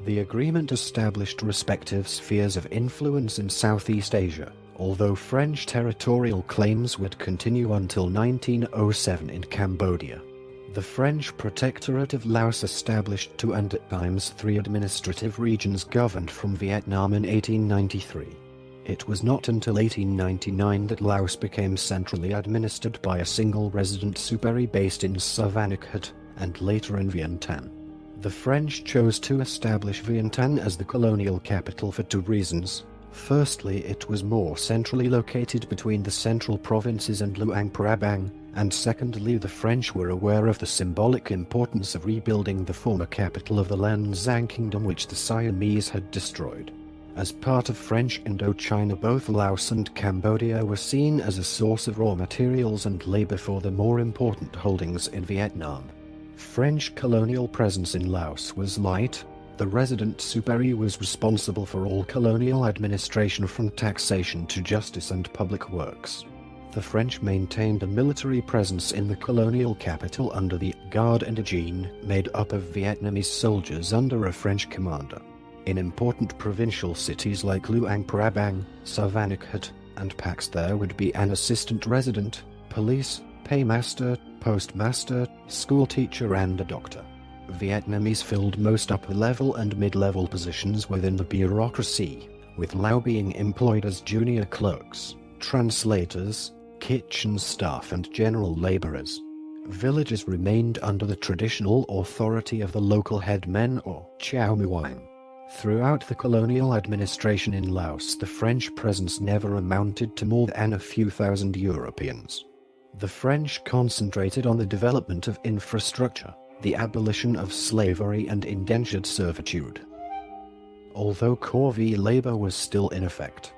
The agreement established respective spheres of influence in Southeast Asia, although French territorial claims would continue until 1907 in Cambodia. The French Protectorate of Laos established 2 and at times 3 administrative regions governed from Vietnam in 1893. It was not until 1899 that Laos became centrally administered by a single resident superi based in Savannakhet, and later in Vientiane. The French chose to establish Vientiane as the colonial capital for 2 reasons. Firstly, it was more centrally located between the central provinces and Luang Prabang, and secondly, the French were aware of the symbolic importance of rebuilding the former capital of the Lenzang Kingdom which the Siamese had destroyed. As part of French Indochina, both Laos and Cambodia were seen as a source of raw materials and labor for the more important holdings in Vietnam. French colonial presence in Laos was light. The resident superi was responsible for all colonial administration from taxation to justice and public works. The French maintained a military presence in the colonial capital under the Garde Indigène, made up of Vietnamese soldiers under a French commander. In important provincial cities like Luang Prabang, Savannakhet, and Pax there would be an assistant resident, police, paymaster, postmaster, schoolteacher and a doctor. Vietnamese filled most upper-level and mid-level positions within the bureaucracy, with Lao being employed as junior clerks, translators, kitchen staff and general laborers. Villages remained under the traditional authority of the local headmen or Chow Muang. Throughout the colonial administration in Laos, the French presence never amounted to more than a few thousand Europeans. The French concentrated on the development of infrastructure, the abolition of slavery and indentured servitude, although corvée labor was still in effect.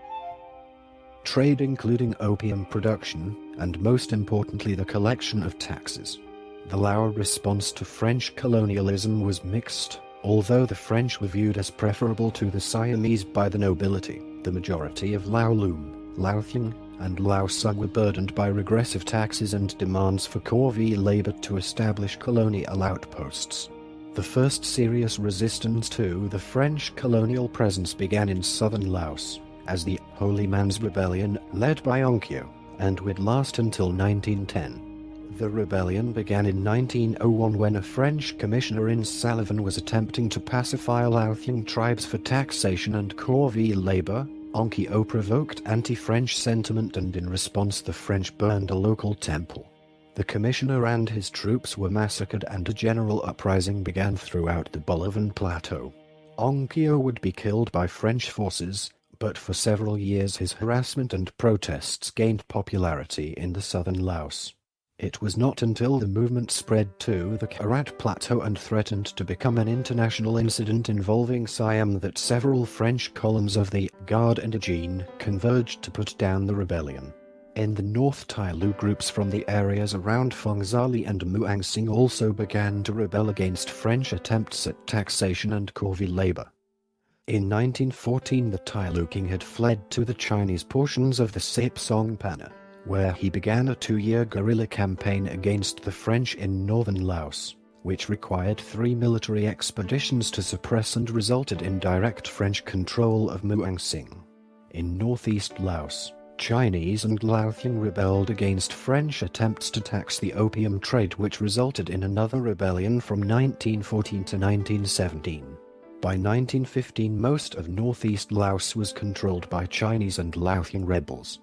Trade, including opium production, and most importantly the collection of taxes. The Lao response to French colonialism was mixed. Although the French were viewed as preferable to the Siamese by the nobility, the majority of Lao Lum, Lao Thing, and Lao Sung were burdened by regressive taxes and demands for corvée labor to establish colonial outposts. The first serious resistance to the French colonial presence began in southern Laos, as the Holy Man's Rebellion, led by Onkyo, and would last until 1910. The rebellion began in 1901 when a French commissioner in Salavan was attempting to pacify Laotian tribes for taxation and corvée labor. Onkyo provoked anti-French sentiment, and in response the French burned a local temple. The commissioner and his troops were massacred and a general uprising began throughout the Bulavan Plateau. Onkyo would be killed by French forces, but for several years his harassment and protests gained popularity in the southern Laos. It was not until the movement spread to the Karat Plateau and threatened to become an international incident involving Siam that several French columns of the Garde Indigène converged to put down the rebellion. In the north, Tailu groups from the areas around Phongzali and Muang Sing also began to rebel against French attempts at taxation and corvée labor. In 1914 the Tailu king had fled to the Chinese portions of the Sep Song Pana, where he began a 2-year guerrilla campaign against the French in northern Laos, which required 3 military expeditions to suppress and resulted in direct French control of Muang Sing. In northeast Laos, Chinese and Laotian rebelled against French attempts to tax the opium trade, which resulted in another rebellion from 1914 to 1917. By 1915, most of northeast Laos was controlled by Chinese and Laotian rebels.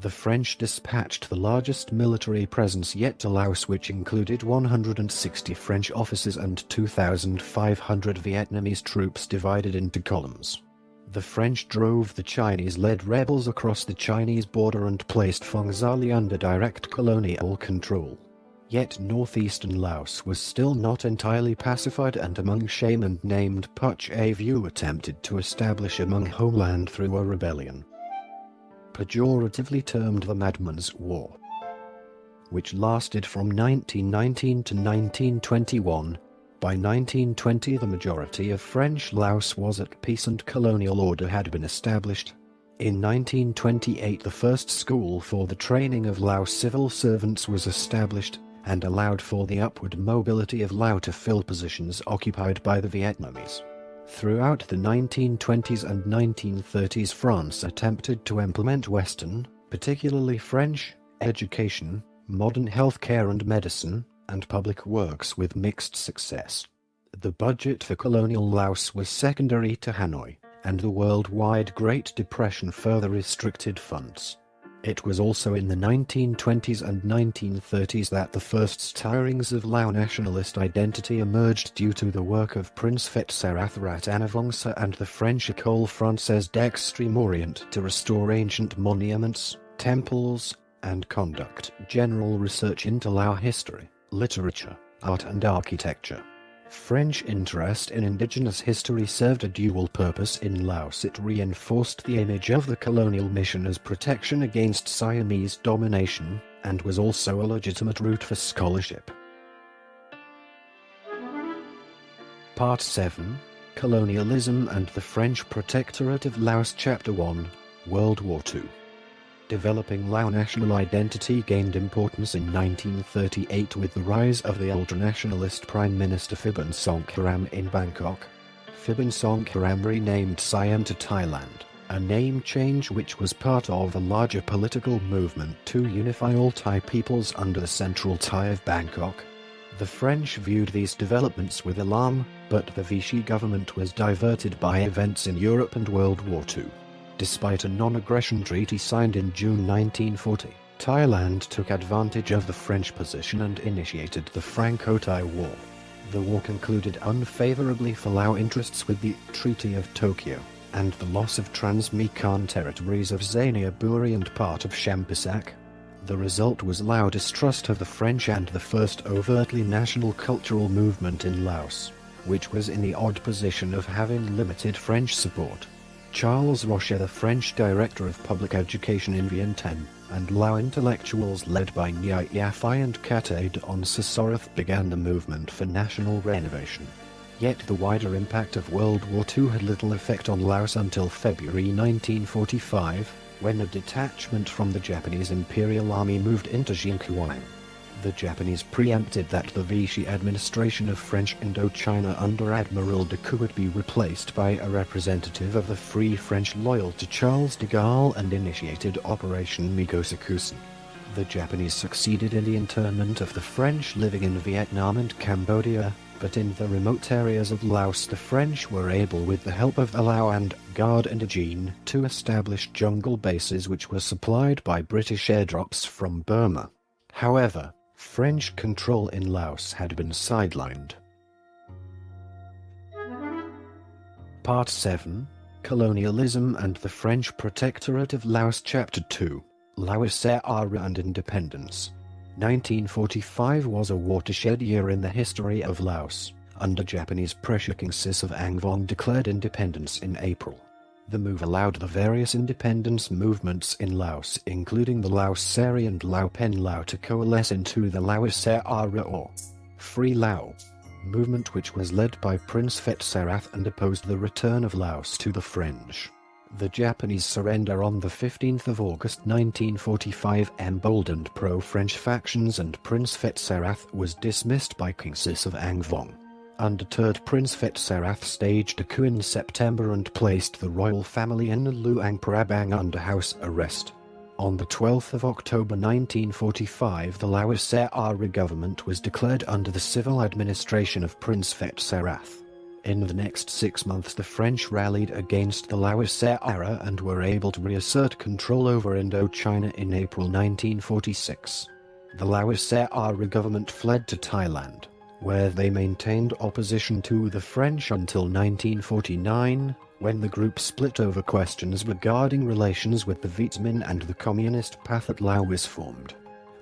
The French dispatched the largest military presence yet to Laos, which included 160 French officers and 2,500 Vietnamese troops divided into columns. The French drove the Chinese-led rebels across the Chinese border and placed Phong Zali under direct colonial control. Yet northeastern Laos was still not entirely pacified, and among shaman named Puch Avu attempted to establish a Hmong homeland through a rebellion, pejoratively termed the Madman's War, which lasted from 1919 to 1921. By 1920, the majority of French Laos was at peace and colonial order had been established. In 1928, the first school for the training of Lao civil servants was established, and allowed for the upward mobility of Lao to fill positions occupied by the Vietnamese. Throughout the 1920s and 1930s, France attempted to implement Western, particularly French, education, modern healthcare and medicine, and public works with mixed success. The budget for colonial Laos was secondary to Hanoi, and the worldwide Great Depression further restricted funds. It was also in the 1920s and 1930s that the first stirrings of Lao nationalist identity emerged due to the work of Prince Fetserath Ratanavongsa and the French École Française d'Extrême Orient to restore ancient monuments, temples, and conduct general research into Lao history, literature, art and architecture. French interest in indigenous history served a dual purpose in Laos. It reinforced the image of the colonial mission as protection against Siamese domination, and was also a legitimate route for scholarship. Part 7. Colonialism and the French Protectorate of Laos. Chapter 1. World War II. Developing Lao national identity gained importance in 1938 with the rise of the ultranationalist Prime Minister Phibun Songkharam in Bangkok. Phibun Songkharam renamed Siam to Thailand, a name change which was part of a larger political movement to unify all Thai peoples under the central Thai of Bangkok. The French viewed these developments with alarm, but the Vichy government was diverted by events in Europe and World War II. Despite a non-aggression treaty signed in June 1940, Thailand took advantage of the French position and initiated the Franco Thai War. The war concluded unfavorably for Lao interests with the Treaty of Tokyo, and the loss of Trans-Mekong territories of Xenia Buri and part of Champasak. The result was Lao distrust of the French and the first overtly national cultural movement in Laos, which was in the odd position of having limited French support. Charles Rocher, the French director of public education in Vientiane, and Lao intellectuals led by Nhai Yafai and Kataid on Sasorath began the movement for national renovation. Yet the wider impact of World War II had little effect on Laos until February 1945, when a detachment from the Japanese Imperial Army moved into Jinkuang. The Japanese preempted that the Vichy administration of French Indochina under Admiral de Coup would be replaced by a representative of the Free French loyal to Charles de Gaulle and initiated Operation Migosakusen. The Japanese succeeded in the internment of the French living in Vietnam and Cambodia, but in the remote areas of Laos the French were able, with the help of the Lao and Garde Indigene, to establish jungle bases which were supplied by British airdrops from Burma. However, French control in Laos had been sidelined. Part 7. Colonialism and the French Protectorate of Laos. Chapter 2. Laos Era and Independence. 1945 was a watershed year in the history of Laos. Under Japanese pressure, King Sis of Angvong declared independence in April. The move allowed the various independence movements in Laos, including the Lao Seri and Lao Pen Lao, to coalesce into the Laos Era or Free Lao movement, which was led by Prince Fetserath and opposed the return of Laos to the French. The Japanese surrender on the 15th of August 1945 emboldened pro-French factions, and Prince Fetserath was dismissed by King Sis of Angvong. Undeterred, Prince Fetserath staged a coup in September and placed the royal family in Luang Prabang under house arrest. On the 12th of October 1945, the Laos Era government was declared under the civil administration of Prince Fetserath. In the next 6 months the French rallied against the Laos-era and were able to reassert control over Indochina in April 1946. The Laos-era government fled to Thailand, where they maintained opposition to the French until 1949, when the group split over questions regarding relations with the Vietnamese and the Communist Pathet Lao was formed.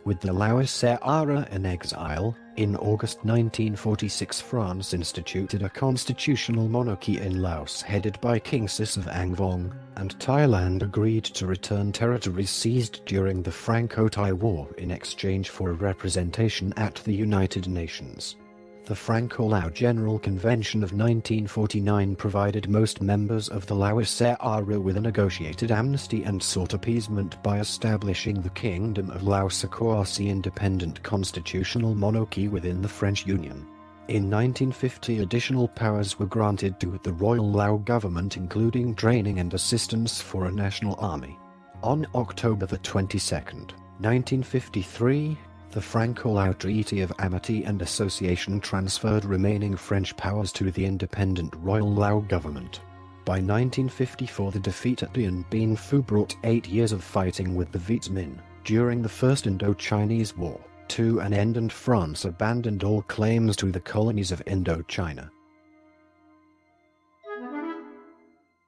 With the Laos-era in exile, in August 1946 France instituted a constitutional monarchy in Laos headed by King Sis of Angvong, and Thailand agreed to return territories seized during the Franco Thai War in exchange for representation at the United Nations. The Franco-Lao General Convention of 1949 provided most members of the Laos-era with a negotiated amnesty and sought appeasement by establishing the Kingdom of Laos, a quasi-independent constitutional monarchy within the French Union. In 1950 additional powers were granted to the Royal Lao government, including training and assistance for a national army. On October 22, 1953, the Franco-Lao Treaty of Amity and Association transferred remaining French powers to the independent Royal Lao government. By 1954 the defeat at Dien Bien Phu brought 8 years of fighting with the Vietnamese during the First Indochinese War to an end, and France abandoned all claims to the colonies of Indochina.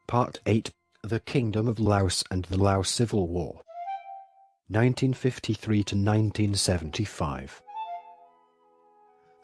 Part 8. The Kingdom of Laos and the Lao Civil War, 1953 to 1975.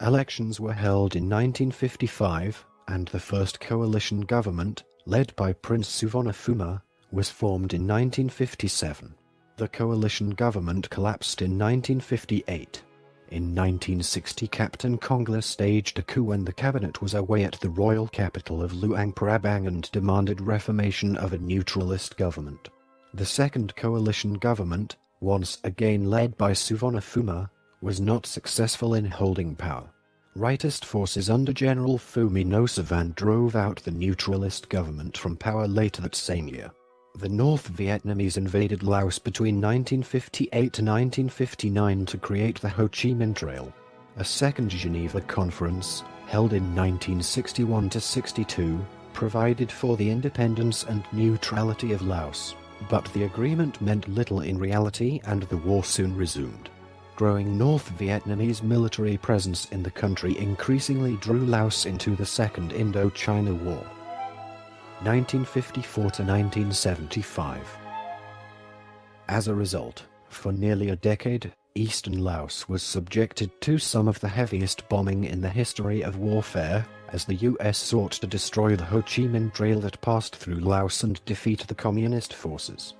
Elections were held in 1955, and the first coalition government, led by Prince Suvarnabhumi, was formed in 1957. The coalition government collapsed in 1958. In 1960 Captain Congla staged a coup when the cabinet was away at the royal capital of Luang Prabang and demanded reformation of a neutralist government. The second coalition government, once again led by Suvarnabhumi, was not successful in holding power. Rightist forces under General Phumi Nosavan drove out the neutralist government from power later that same year. The North Vietnamese invaded Laos between 1958 to 1959 to create the Ho Chi Minh Trail. A second Geneva Conference, held in 1961–62, provided for the independence and neutrality of Laos, but the agreement meant little in reality and the war soon resumed. Growing North Vietnamese military presence in the country increasingly drew Laos into the Second Indochina War, 1954 to 1975. As a result, for nearly a decade, eastern Laos was subjected to some of the heaviest bombing in the history of warfare, as the US sought to destroy the Ho Chi Minh Trail that passed through Laos and defeat the communist forces.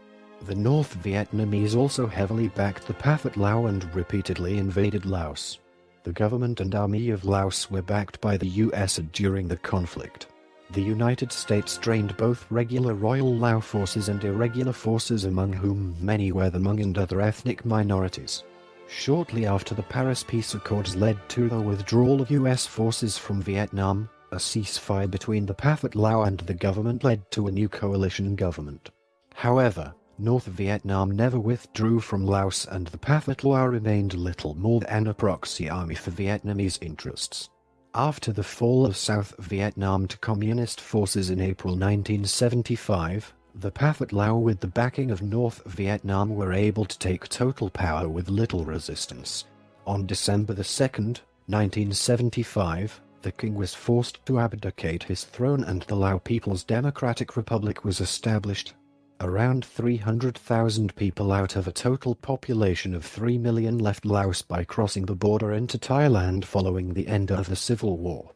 The North Vietnamese also heavily backed the Pathet Lao and repeatedly invaded Laos. The government and army of Laos were backed by the US during the conflict. The United States trained both regular Royal Lao forces and irregular forces, among whom many were the Hmong and other ethnic minorities. Shortly after the Paris Peace Accords led to the withdrawal of US forces from Vietnam, a ceasefire between the Pathet Lao and the government led to a new coalition government. However, North Vietnam never withdrew from Laos, and the Pathet Lao remained little more than a proxy army for Vietnamese interests. After the fall of South Vietnam to communist forces in April 1975, the Pathet Lao with the backing of North Vietnam were able to take total power with little resistance. On December 2, 1975, the king was forced to abdicate his throne and the Lao People's Democratic Republic was established. Around 300,000 people out of a total population of 3 million left Laos by crossing the border into Thailand following the end of the Civil War.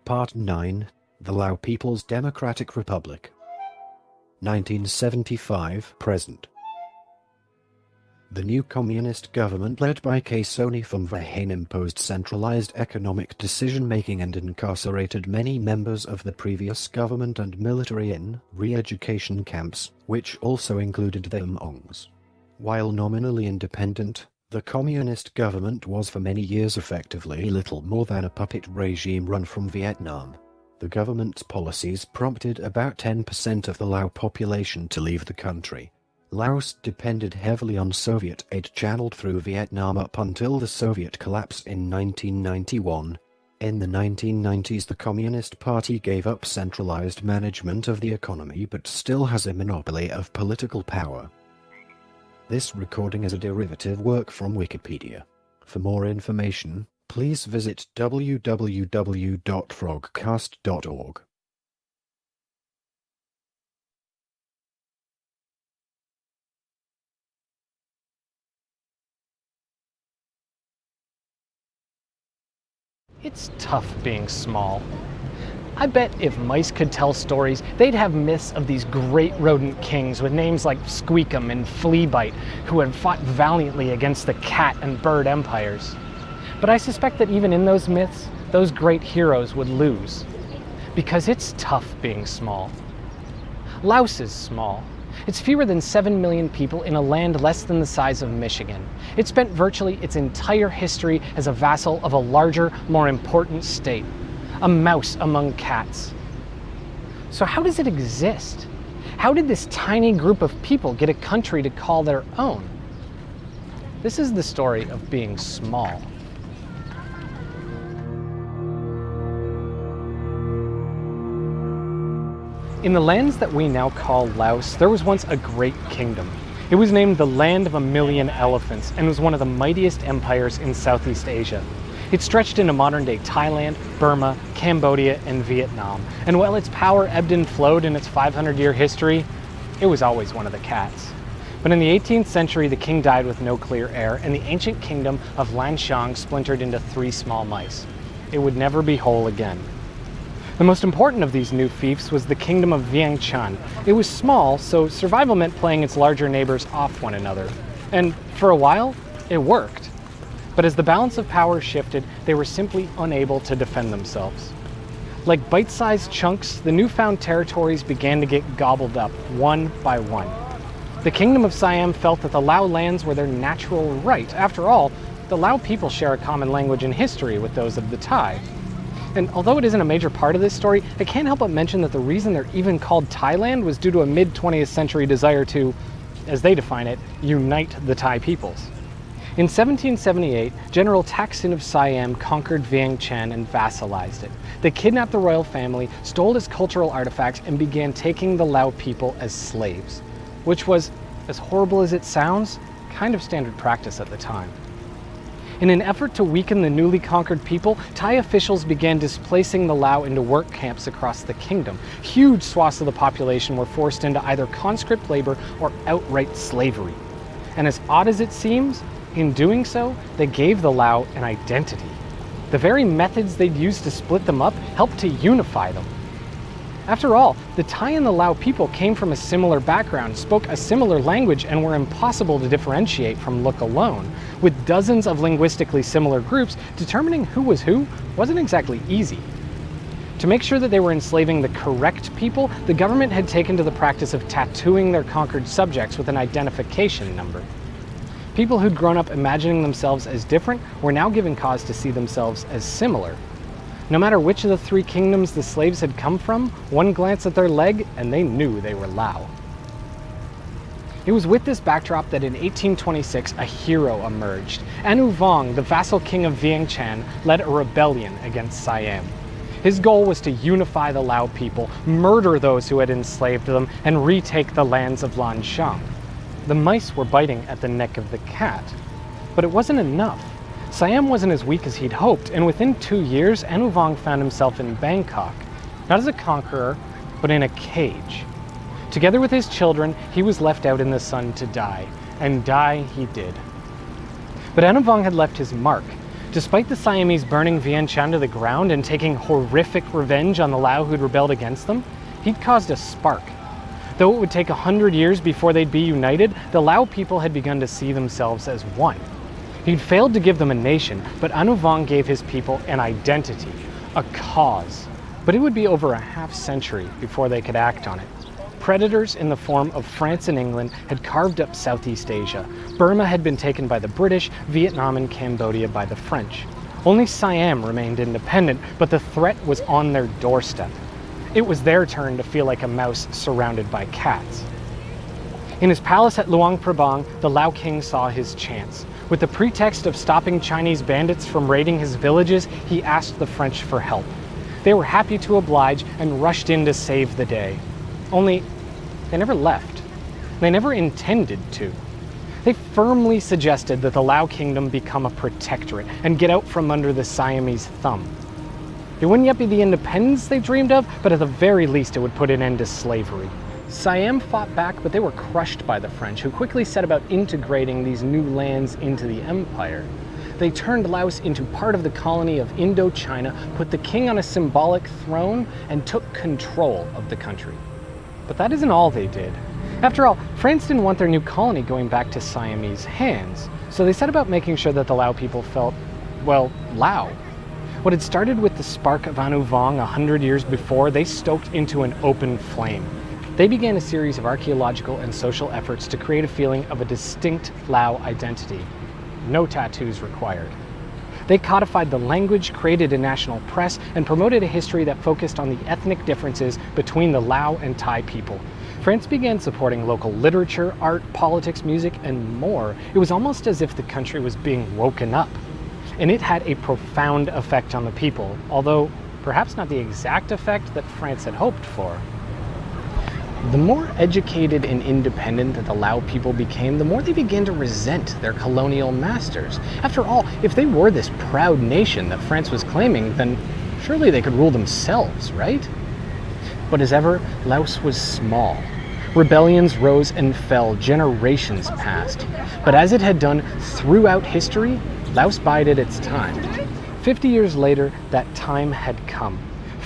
Part 9. The Lao People's Democratic Republic, 1975–present. The new communist government led by Khe Sony Phumvihane imposed centralized economic decision-making and incarcerated many members of the previous government and military in re-education camps, which also included the Hmongs. While nominally independent, the communist government was for many years effectively little more than a puppet regime run from Vietnam. The government's policies prompted about 10% of the Lao population to leave the country. Laos depended heavily on Soviet aid channeled through Vietnam up until the Soviet collapse in 1991, In the 1990s, the Communist Party gave up centralized management of the economy but still has a monopoly of political power. This recording is a derivative work from Wikipedia. For more information, please visit www.frogcast.org. It's tough being small. I bet if mice could tell stories, they'd have myths of these great rodent kings with names like Squeakum and Fleabite, who had fought valiantly against the cat and bird empires. But I suspect that even in those myths, those great heroes would lose. Because it's tough being small. Laos is small. It's fewer than 7 million people in a land less than the size of Michigan. It spent virtually its entire history as a vassal of a larger, more important state. A mouse among cats. So how does it exist? How did this tiny group of people get a country to call their own? This is the story of being small. In the lands that we now call Laos, there was once a great kingdom. It was named the Land of a Million Elephants and was one of the mightiest empires in Southeast Asia. It stretched into modern-day Thailand, Burma, Cambodia, and Vietnam. And while its power ebbed and flowed in its 500-year history, it was always one of the cats. But in the 18th century, the king died with no clear heir, and the ancient kingdom of Lanshang splintered into 3 small mice. It would never be whole again. The most important of these new fiefs was the kingdom of Vientiane. It was small, so survival meant playing its larger neighbors off one another. And for a while, it worked. But as the balance of power shifted, they were simply unable to defend themselves. Like bite-sized chunks, the newfound territories began to get gobbled up, one by one. The kingdom of Siam felt that the Lao lands were their natural right. After all, the Lao people share a common language and history with those of the Thai. And although it isn't a major part of this story, I can't help but mention that the reason they're even called Thailand was due to a mid-20th century desire to, as they define it, unite the Thai peoples. In 1778, General Thaksin of Siam conquered Vientiane and vassalized it. They kidnapped the royal family, stole its cultural artifacts, and began taking the Lao people as slaves, which was, as horrible as it sounds, kind of standard practice at the time. In an effort to weaken the newly conquered people, Thai officials began displacing the Lao into work camps across the kingdom. Huge swaths of the population were forced into either conscript labor or outright slavery. And as odd as it seems, in doing so, they gave the Lao an identity. The very methods they'd used to split them up helped to unify them. After all, the Thai and the Lao people came from a similar background, spoke a similar language, and were impossible to differentiate from look alone. With dozens of linguistically similar groups, determining who was who wasn't exactly easy. To make sure that they were enslaving the correct people, the government had taken to the practice of tattooing their conquered subjects with an identification number. People who'd grown up imagining themselves as different were now given cause to see themselves as similar. No matter which of the 3 kingdoms the slaves had come from, one glance at their leg and they knew they were Lao. It was with this backdrop that in 1826 a hero emerged. Anu Vong, the vassal king of Vientiane, led a rebellion against Siam. His goal was to unify the Lao people, murder those who had enslaved them, and retake the lands of Lanshang. The mice were biting at the neck of the cat. But it wasn't enough. Siam wasn't as weak as he'd hoped, and within 2 years, Anu Vong found himself in Bangkok, not as a conqueror, but in a cage. Together with his children, he was left out in the sun to die, and die he did. But Anu Vong had left his mark. Despite the Siamese burning Vientiane to the ground and taking horrific revenge on the Lao who'd rebelled against them, he'd caused a spark. Though it would take 100 years before they'd be united, the Lao people had begun to see themselves as one. He'd failed to give them a nation, but Anu Vong gave his people an identity, a cause. But it would be over a half-century before they could act on it. Predators in the form of France and England had carved up Southeast Asia. Burma had been taken by the British, Vietnam and Cambodia by the French. Only Siam remained independent, but the threat was on their doorstep. It was their turn to feel like a mouse surrounded by cats. In his palace at Luang Prabang, the Lao king saw his chance. With the pretext of stopping Chinese bandits from raiding his villages, he asked the French for help. They were happy to oblige and rushed in to save the day. Only, they never left. They never intended to. They firmly suggested that the Lao kingdom become a protectorate and get out from under the Siamese thumb. It wouldn't yet be the independence they dreamed of, but at the very least it would put an end to slavery. Siam fought back, but they were crushed by the French, who quickly set about integrating these new lands into the empire. They turned Laos into part of the colony of Indochina, put the king on a symbolic throne, and took control of the country. But that isn't all they did. After all, France didn't want their new colony going back to Siamese hands, so they set about making sure that the Lao people felt, well, Lao. What had started with the spark of Anu Vong 100 years before, they stoked into an open flame. They began a series of archaeological and social efforts to create a feeling of a distinct Lao identity. No tattoos required. They codified the language, created a national press, and promoted a history that focused on the ethnic differences between the Lao and Thai people. France began supporting local literature, art, politics, music, and more. It was almost as if the country was being woken up. And it had a profound effect on the people, although perhaps not the exact effect that France had hoped for. The more educated and independent that the Lao people became, the more they began to resent their colonial masters. After all, if they were this proud nation that France was claiming, then surely they could rule themselves, right? But as ever, Laos was small. Rebellions rose and fell, generations passed. But as it had done throughout history, Laos bided its time. 50 years later, that time had come.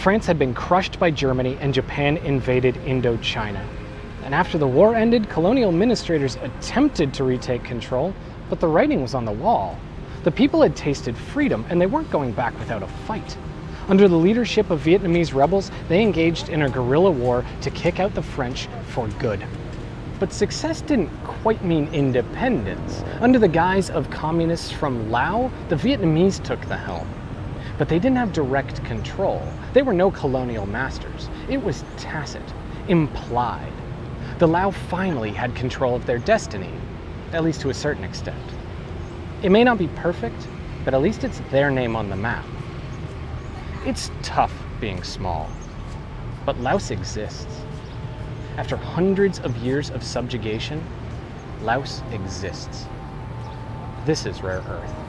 France had been crushed by Germany and Japan invaded Indochina. And after the war ended, colonial administrators attempted to retake control, but the writing was on the wall. The people had tasted freedom, and they weren't going back without a fight. Under the leadership of Vietnamese rebels, they engaged in a guerrilla war to kick out the French for good. But success didn't quite mean independence. Under the guise of communists from Laos, the Vietnamese took the helm. But they didn't have direct control. They were no colonial masters. It was tacit, implied. The Lao finally had control of their destiny, at least to a certain extent. It may not be perfect, but at least it's their name on the map. It's tough being small, but Laos exists. After hundreds of years of subjugation, Laos exists. This is Rare Earth.